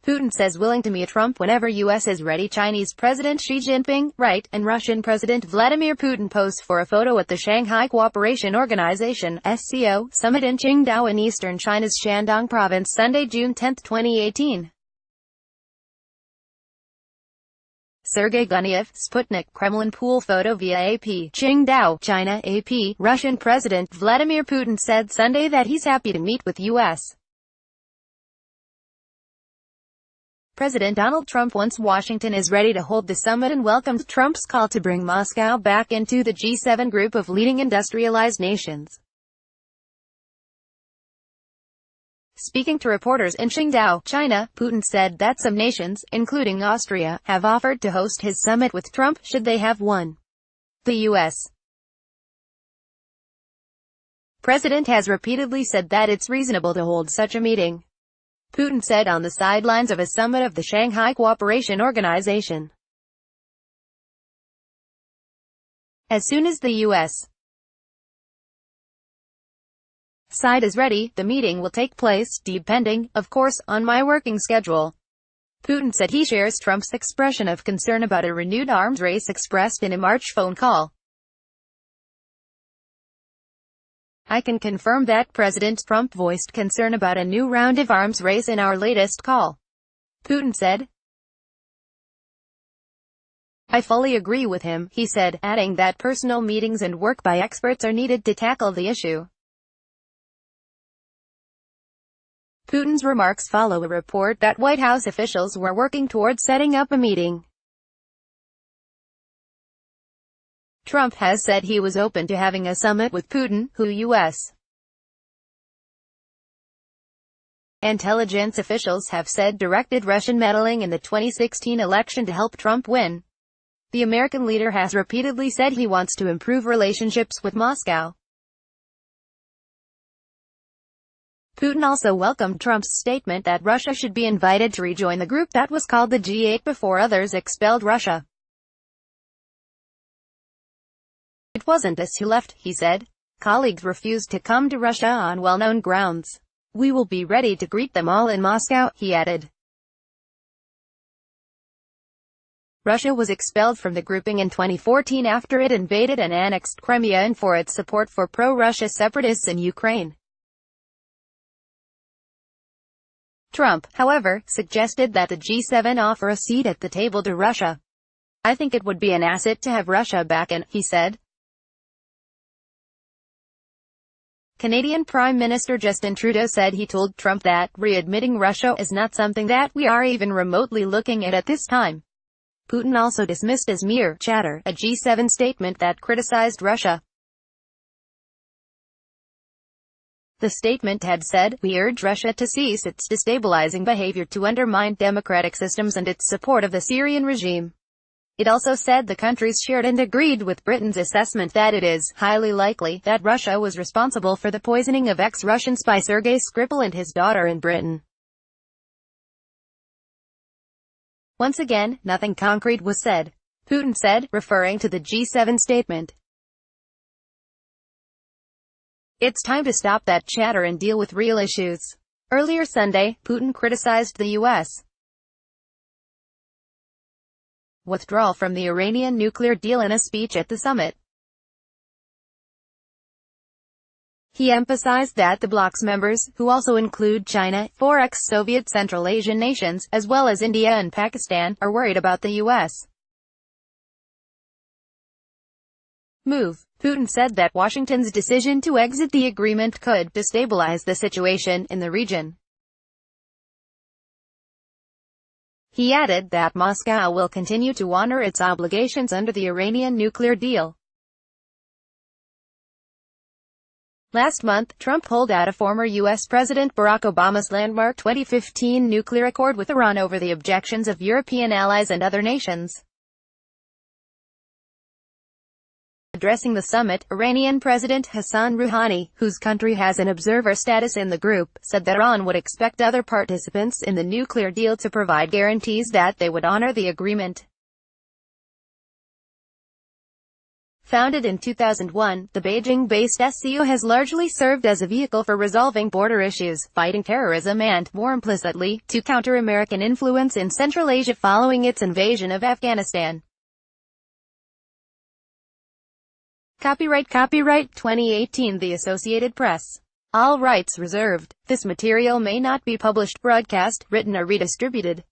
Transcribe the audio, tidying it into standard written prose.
Putin says willing to meet Trump whenever U.S. is ready. Chinese President Xi Jinping, right, and Russian President Vladimir Putin pose for a photo at the Shanghai Cooperation Organization (SCO) summit in Qingdao in eastern China's Shandong province Sunday, June 10, 2018. Sergei Guniev, Sputnik, Kremlin pool photo via AP. Qingdao, China, AP. Russian President Vladimir Putin said Sunday that he's happy to meet with U.S. President Donald Trump once Washington is ready to hold the summit and welcomed Trump's call to bring Moscow back into the G7 group of leading industrialized nations. Speaking to reporters in Qingdao, China, Putin said that some nations, including Austria, have offered to host his summit with Trump should they have won. The U.S. president has repeatedly said that it's reasonable to hold such a meeting. Putin said on the sidelines of a summit of the Shanghai Cooperation Organization. As soon as the U.S. side is ready, the meeting will take place, depending, of course, on my working schedule. Putin said he shares Trump's expression of concern about a renewed arms race expressed in a March phone call. I can confirm that President Trump voiced concern about a new round of arms race in our latest call. Putin said. I fully agree with him, he said, adding that personal meetings and work by experts are needed to tackle the issue. Putin's remarks follow a report that White House officials were working toward setting up a meeting. Trump has said he was open to having a summit with Putin, who U.S. intelligence officials have said directed Russian meddling in the 2016 election to help Trump win. The American leader has repeatedly said he wants to improve relationships with Moscow. Putin also welcomed Trump's statement that Russia should be invited to rejoin the group that was called the G8 before others expelled Russia. It wasn't us who left, he said. Colleagues refused to come to Russia on well-known grounds. We will be ready to greet them all in Moscow, he added. Russia was expelled from the grouping in 2014 after it invaded and annexed Crimea and for its support for pro-Russia separatists in Ukraine. Trump, however, suggested that the G7 offer a seat at the table to Russia. I think it would be an asset to have Russia back in, he said. Canadian Prime Minister Justin Trudeau said he told Trump that readmitting Russia is not something that we are even remotely looking at this time. Putin also dismissed as mere chatter a G7 statement that criticized Russia. The statement had said, "We urge Russia to cease its destabilizing behavior to undermine democratic systems and its support of the Syrian regime." It also said the countries shared and agreed with Britain's assessment that it is highly likely that Russia was responsible for the poisoning of ex-Russian spy Sergei Skripal and his daughter in Britain. Once again, nothing concrete was said, Putin said, referring to the G7 statement. It's time to stop that chatter and deal with real issues. Earlier Sunday, Putin criticized the U.S. withdrawal from the Iranian nuclear deal in a speech at the summit. He emphasized that the bloc's members, who also include China, 4 ex-Soviet Central Asian nations, as well as India and Pakistan, are worried about the U.S. move. Putin said that Washington's decision to exit the agreement could destabilize the situation in the region. He added that Moscow will continue to honor its obligations under the Iranian nuclear deal. Last month, Trump pulled out of former U.S. President Barack Obama's landmark 2015 nuclear accord with Iran over the objections of European allies and other nations. Addressing the summit, Iranian President Hassan Rouhani, whose country has an observer status in the group, said that Iran would expect other participants in the nuclear deal to provide guarantees that they would honor the agreement. Founded in 2001, the Beijing-based SCO has largely served as a vehicle for resolving border issues, fighting terrorism and, more implicitly, to counter American influence in Central Asia following its invasion of Afghanistan. Copyright 2018 The Associated Press. All rights reserved. This material may not be published, broadcast, written or redistributed.